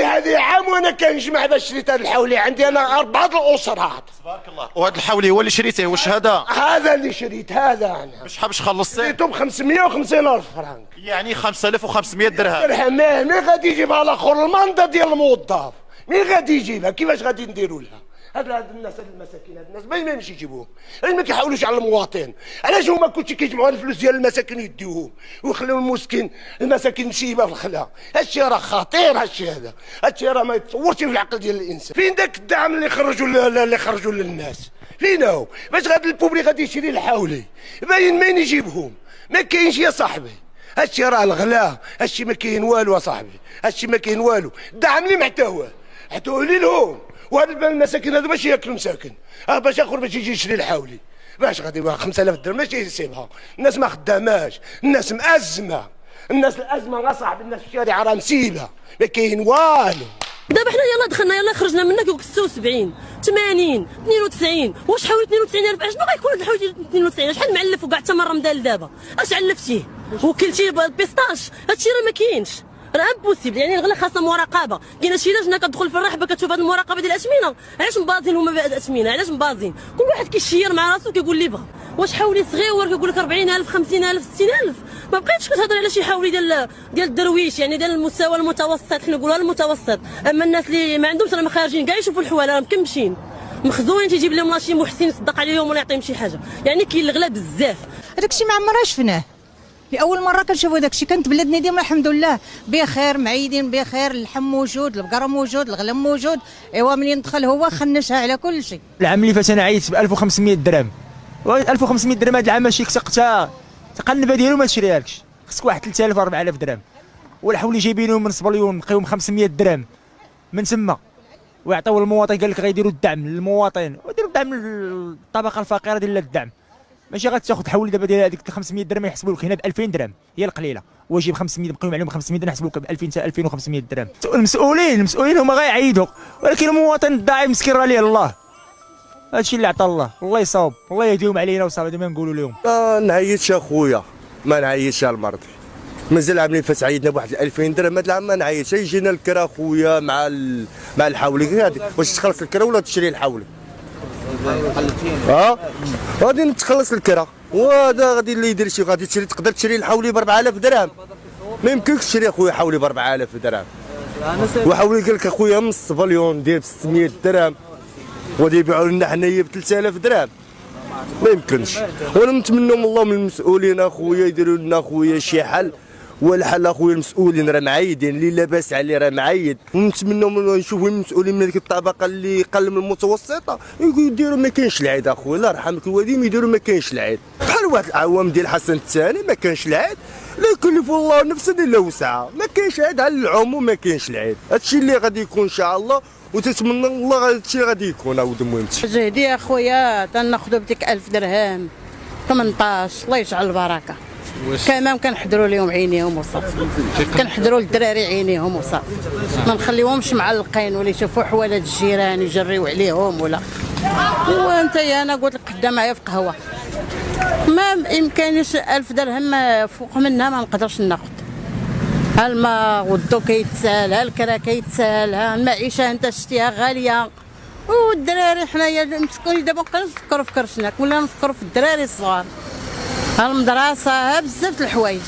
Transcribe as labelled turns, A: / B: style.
A: هذه عام وانا كنجمع باش شريت هذا الحولي. عندي انا 4 الاسرات.
B: تبارك الله. وهذا الحولي هو اللي شريته؟ واش
A: هذا اللي شريت هذا انا.
B: بشحال باش خلصتيه؟
A: شريته ب 550,000 فرنك.
B: يعني 5500 درهم.
A: مين غادي يجيبها الاخر المنطقه ديال الموظف؟ مين غادي يجيبها؟ كيفاش غادي نديروا لها؟ هاد الناس، هاد المساكين، هاد الناس ما يمشي يجيبوهم، ما كيحاولوش على المواطن. علاش هما كلشي كيجمعوا الفلوس ديال المساكين يديوهم ويخليو المساكين مشيبه في الخلا؟ هادشي راه خطير، هادشي راه ما يتصورش في العقل ديال الانسان. فين داك الدعم اللي خرجوا للناس؟ فين هو؟ باش غادي البوبلي غادي يشري الحولي؟ باين مين يجيبهم؟ ما كاينش يا صاحبي. هادشي راه الغلا، هادشي ما كاين والو صاحبي، هادشي ما كاين والو. الدعم اللي محتواه لهم، وهاد المساكين هذو باش ياكلوا مساكن، باش اخر باش يجي يشري الحولي، باش غادي يبغى 5000 درهم ماشي يسيبها. الناس ما خداماش، الناس مأزمه، الناس الازمه صاحبي، الناس في الشارع راه مسيبه، ما كاين والو.
C: دابا حنا يلاه دخلنا، يلاه خرجنا منك 76 80 92. واش حولي 92,000؟ اشنو غيكون هاد الحولي 92؟ شحال معلف وكاع حتى من رمضان لدابا؟ اش علفتيه؟ وكلتيه البيستاش؟ هادشي راه ما كاينش، راه امبوسيبل. يعني الغلا خاصها مراقبه. كاينه شي لجنه كتدخل في الرحبه كتشوف هذه المراقبه ديال الاثمنه. علاش مبازين هما بهاد الاثمنه؟ علاش مبازين؟ كل واحد كيشير مع راسو كيقول اللي بغا. واش حولي صغير كيقول لك 40,000 50,000 60,000؟ ما بقيتش كتهضر على شي حولي ديال الدرويش، يعني ديال المستوى المتوسط، حنا نقولوها المتوسط. اما الناس اللي ما عندهمش راه خارجين كاع يشوفوا الحواله، راه مكمشين مخزوين، تيجيب لهم شي محسن يصدق عليهم ولا يعطيهم شي حاجه. يعني كاين الغلا بزاف.
D: هذاك الشيء ما عمرنا شفناه. لأول مرة كنشوفوا داك الشيء. كانت بلادنا ديما الحمد لله بخير، معيدين بخير، اللحم موجود، البقرة موجود، الغلام موجود. ايوا منين دخل هو خنشها على كل شيء.
E: العام اللي فات انا عيطت ب 1500 درهم. 1500 درهم هذا العام ماشي تقنبه ديالو ما تشريهالكش، خصك واحد 3000 4000 درهم. والحولي جايبينهم من صبليون نقيوهم 500 درهم من تما، ويعطيو المواطن. قال لك غيديروا الدعم للمواطن، وديروا الدعم للطبقه الفقيره ديال الدعم. ماشي غتاخذ حولي دابا ديال هذيك 500 درهم يحسبوا لك هنا ب 2000 درهم هي القليله، ويجيب 500 بقيو عليهم 500 درهم يحسبوا لك ب 2000 حتى 2500 درهم. المسؤولين هما غيعيدوا، ولكن المواطن الضعيف مسكين راه ليه الله. هادشي اللي عطا الله يصاوب، الله يهديهم علينا وصافي. هذا ما نقولوا لهم.
A: نعيطش اخويا، ما نعيطش على المرضي. مازال العام اللي فات عيطنا بواحد 2000 درهم، هذا العام ما نعيطش. يجينا الكرا خويا مع الحولي. هادي واش تخلص الكرا ولا تشري الحولي؟ غادي نتخلص الكرا، وهذا غادي اللي يدير شي غادي تشري، تقدر تشري الحولي ب 4000 درهم. ما يمكنكش تشري اخويا حولي ب 4000 درهم. وحولي قال لك اخويا من الصبليون داير ب 600 درهم، وغادي يبيعوا لنا حنايا ب 3000 درهم. ما يمكنش. وانا نتمنى من الله من المسؤولين اخويا يديروا لنا اخويا شي حل، والحل اخويا المسؤولين راه معيدين، اللي لاباس عليه راه معيد. ونتمنوا نشوفوا المسؤولين من هذيك الطبقه اللي قل من المتوسطه يديروا ما كاينش العيد اخويا، الله يرحمك الوالدين يديروا ما كاينش العيد. بحال واحد العوام ديال حسن الثاني ما كانش العيد، لا يكلف الله نفسا الا وسعها، ما كاينش العيد على العموم، ما كاينش العيد. هادشي اللي غادي يكون ان شاء الله، وتتمنى الله هادشي غادي يكون. عاود المهمتي
F: جهدي اخويا تناخذوا بديك 1000 درهم 18، الله يجعل البركه. كمان كنحضروا لهم عينيهم وصافي، كنحضروا للدراري عينيهم وصافي، ما نخليوهمش معلقين ولا يشوفوا حوالات الجيران يجريو عليهم ولا. وانت انا قلت لك خدام معايا في قهوه، ما يمكنش 1000 درهم فوق منها ما نقدرش ناخذ. الماء والضو كيتسال، الكرا كيتسال، المعيشه انت شتيها غاليه. والدراري حنايا مسكونين دابا مابقاش نفكروا في كرشناك ولا نفكروا في الدراري الصغار، المدرسه بزاف د الحوايج.